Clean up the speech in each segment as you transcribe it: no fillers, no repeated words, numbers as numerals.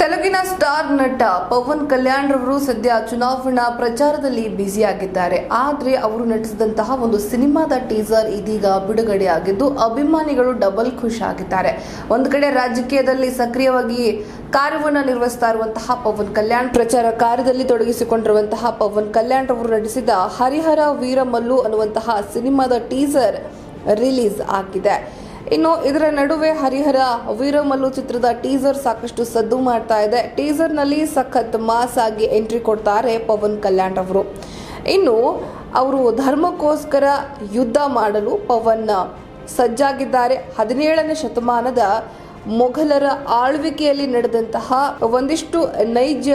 ತೆಲುಗಿನ ಸ್ಟಾರ್ ನಟ ಪವನ್ ಕಲ್ಯಾಣ್ ರವರು ಸದ್ಯ ಚುನಾವಣಾ ಪ್ರಚಾರದಲ್ಲಿ ಬ್ಯುಸಿಯಾಗಿದ್ದಾರೆ. ಆದರೆ ಅವರು ನಟಿಸಿದಂತಹ ಒಂದು ಸಿನಿಮಾದ ಟೀಸರ್ ಇದೀಗ ಬಿಡುಗಡೆಯಾಗಿದ್ದು ಅಭಿಮಾನಿಗಳು ಡಬಲ್ ಖುಷಿ ಆಗಿದ್ದಾರೆ. ಒಂದು ಕಡೆ ರಾಜಕೀಯದಲ್ಲಿ ಸಕ್ರಿಯವಾಗಿ ಕಾರ್ಯವನ್ನು ನಿರ್ವಹಿಸ್ತಾ ಇರುವಂತಹ ಪವನ್ ಕಲ್ಯಾಣ್, ಪ್ರಚಾರ ಕಾರ್ಯದಲ್ಲಿ ತೊಡಗಿಸಿಕೊಂಡಿರುವಂತಹ ಪವನ್ ಕಲ್ಯಾಣ್ ರವರು ನಟಿಸಿದ ಹರಿಹರ ವೀರಮಲ್ಲು ಅನ್ನುವಂತಹ ಸಿನಿಮಾದ ಟೀಸರ್ ರಿಲೀಸ್ ಆಗಿದೆ. ಇನ್ನು ಇದರ ನಡುವೆ ಹರಿಹರ ವೀರಮಲ್ಲು ಚಿತ್ರದ ಟೀಸರ್ ಸಾಕಷ್ಟು ಸದ್ದು ಮಾಡ್ತಾ ಇದೆ. ಟೀಸರ್ನಲ್ಲಿ ಸಖತ್ ಮಾಸ್ ಆಗಿ ಎಂಟ್ರಿ ಕೊಡ್ತಾರೆ ಪವನ್ ಕಲ್ಯಾಣ್ ಅವರು. ಇನ್ನು ಅವರು ಧರ್ಮಕ್ಕೋಸ್ಕರ ಯುದ್ಧ ಮಾಡಲು ಪವನ್ ಸಜ್ಜಾಗಿದ್ದಾರೆ. 17ನೇ ಶತಮಾನದ ಮೊಘಲರ ಆಳ್ವಿಕೆಯಲ್ಲಿ ನಡೆದಂತಹ ಒಂದಿಷ್ಟು ನೈಜ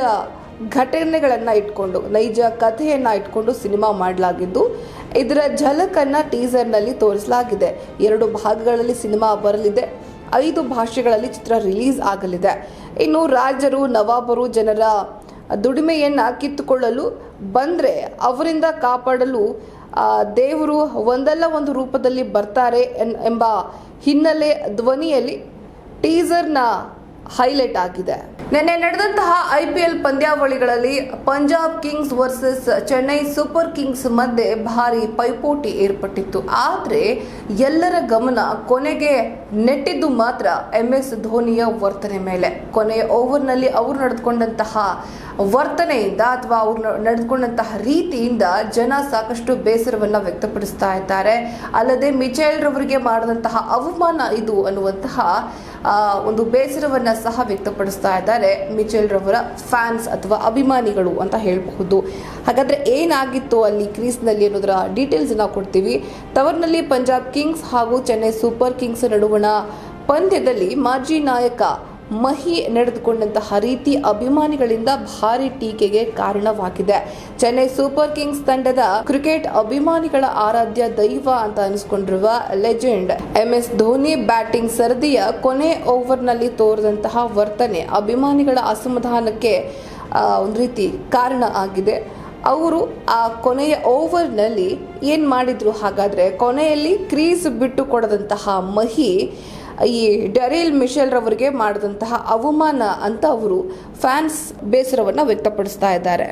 ಘಟನೆಗಳನ್ನು ಇಟ್ಕೊಂಡು, ನೈಜ ಕಥೆಯನ್ನು ಇಟ್ಕೊಂಡು ಸಿನಿಮಾ ಮಾಡಲಾಗಿದ್ದು ಇದರ ಝಲಕನ್ನು ಟೀಸರ್ನಲ್ಲಿ ತೋರಿಸಲಾಗಿದೆ. 2 ಭಾಗಗಳಲ್ಲಿ ಸಿನಿಮಾ ಬರಲಿದೆ. 5 ಭಾಷೆಗಳಲ್ಲಿ ಚಿತ್ರ ರಿಲೀಸ್ ಆಗಲಿದೆ. ಇನ್ನು ರಾಜರು, ನವಾಬರು ಜನರ ದುಡಿಮೆಯನ್ನು ಕಿತ್ತುಕೊಳ್ಳಲು ಬಂದರೆ ಅವರಿಂದ ಕಾಪಾಡಲು ದೇವರು ಒಂದಲ್ಲ ಒಂದು ರೂಪದಲ್ಲಿ ಬರ್ತಾರೆ ಎಂಬ ಹಿನ್ನೆಲೆ ಧ್ವನಿಯಲ್ಲಿ ಟೀಸರ್ನ ಹೈಲೈಟ್ ಆಗಿದೆ. ನಿನ್ನೆ ನಡೆದಂತಹ IPL ಪಂದ್ಯಾವಳಿಗಳಲ್ಲಿ Punjab Kings versus Chennai Super Kings ಮಧ್ಯೆ ಭಾರಿ ಪೈಪೋಟಿ ಏರ್ಪಟ್ಟಿತ್ತು. ಆದರೆ ಎಲ್ಲರ ಗಮನ ಕೊನೆಗೆ ನೆಟ್ಟಿದ್ದು ಮಾತ್ರ MS ಧೋನಿಯ ವರ್ತನೆ ಮೇಲೆ. ಕೊನೆಯ ಓವರ್ನಲ್ಲಿ ಅವರು ನಡೆದುಕೊಂಡಂತಹ ವರ್ತನೆಯಿಂದ ಅಥವಾ ಅವರು ನಡೆದುಕೊಂಡಂತಹ ರೀತಿಯಿಂದ ಜನ ಸಾಕಷ್ಟು ಬೇಸರವನ್ನು ವ್ಯಕ್ತಪಡಿಸ್ತಾ ಇದ್ದಾರೆ. ಅಲ್ಲದೆ ಮಿಚೆಲ್ ರವರಿಗೆ ಮಾಡಿದಂತಹ ಅವಮಾನ ಇದು ಅನ್ನುವಂತಹ ಒಂದು ಬೇಸರವನ್ನ ಸಹ ವ್ಯಕ್ತಪಡಿಸ್ತಾ ಇದ್ದಾರೆ ಮಿಚೆಲ್ ರವರ ಫ್ಯಾನ್ಸ್ ಅಥವಾ ಅಭಿಮಾನಿಗಳು ಅಂತ ಹೇಳಬಹುದು. ಹಾಗಾದ್ರೆ ಏನಾಗಿತ್ತು ಅಲ್ಲಿ ಕ್ರೀಸ್ನಲ್ಲಿ ಅನ್ನೋದರ ಡೀಟೇಲ್ಸ್ ನಾವು ಕೊಡ್ತೀವಿ. ತವರಿನಲ್ಲಿ ಪಂಜಾಬ್ ಕಿಂಗ್ಸ್ ಹಾಗೂ ಚೆನ್ನೈ ಸೂಪರ್ ಕಿಂಗ್ಸ್ ನಡುವಣ ಪಂದ್ಯದಲ್ಲಿ ಮಾಜಿ ನಾಯಕ ಮಹಿ ನಡೆದುಕೊಂಡಂತಹ ರೀತಿ ಅಭಿಮಾನಿಗಳಿಂದ ಭಾರಿ ಟೀಕೆಗೆ ಕಾರಣವಾಗಿದೆ. ಚೆನ್ನೈ ಸೂಪರ್ ಕಿಂಗ್ಸ್ ತಂಡದ ಕ್ರಿಕೆಟ್ ಅಭಿಮಾನಿಗಳ ಆರಾಧ್ಯ ದೈವ ಅಂತ ಅನಿಸಿಕೊಂಡಿರುವ ಲೆಜೆಂಡ್ MS ಧೋನಿ ಬ್ಯಾಟಿಂಗ್ ಸರದಿಯ ಕೊನೆ ಓವರ್ನಲ್ಲಿ ತೋರಿದಂತಹ ವರ್ತನೆ ಅಭಿಮಾನಿಗಳ ಅಸಮಾಧಾನಕ್ಕೆ ಒಂದು ರೀತಿ ಕಾರಣ ಆಗಿದೆ. ಅವರು ಆ ಕೊನೆಯ ಓವರ್ನಲ್ಲಿ ಏನು ಮಾಡಿದ್ರು, ಹಾಗಾದರೆ ಕೊನೆಯಲ್ಲಿ ಕ್ರೀಸ್ ಬಿಟ್ಟು ಕೊಡದಂತಹ ಮಹಿ ಈ ಡೆರಿಲ್ ಮಿಶೆಲ್ ರವರಿಗೆ ಮಾಡಿದಂತಹ ಅವಮಾನ ಅಂತ ಅವರು ಫ್ಯಾನ್ಸ್ ಬೇಸರವನ್ನು ವ್ಯಕ್ತಪಡಿಸ್ತಾ ಇದ್ದಾರೆ.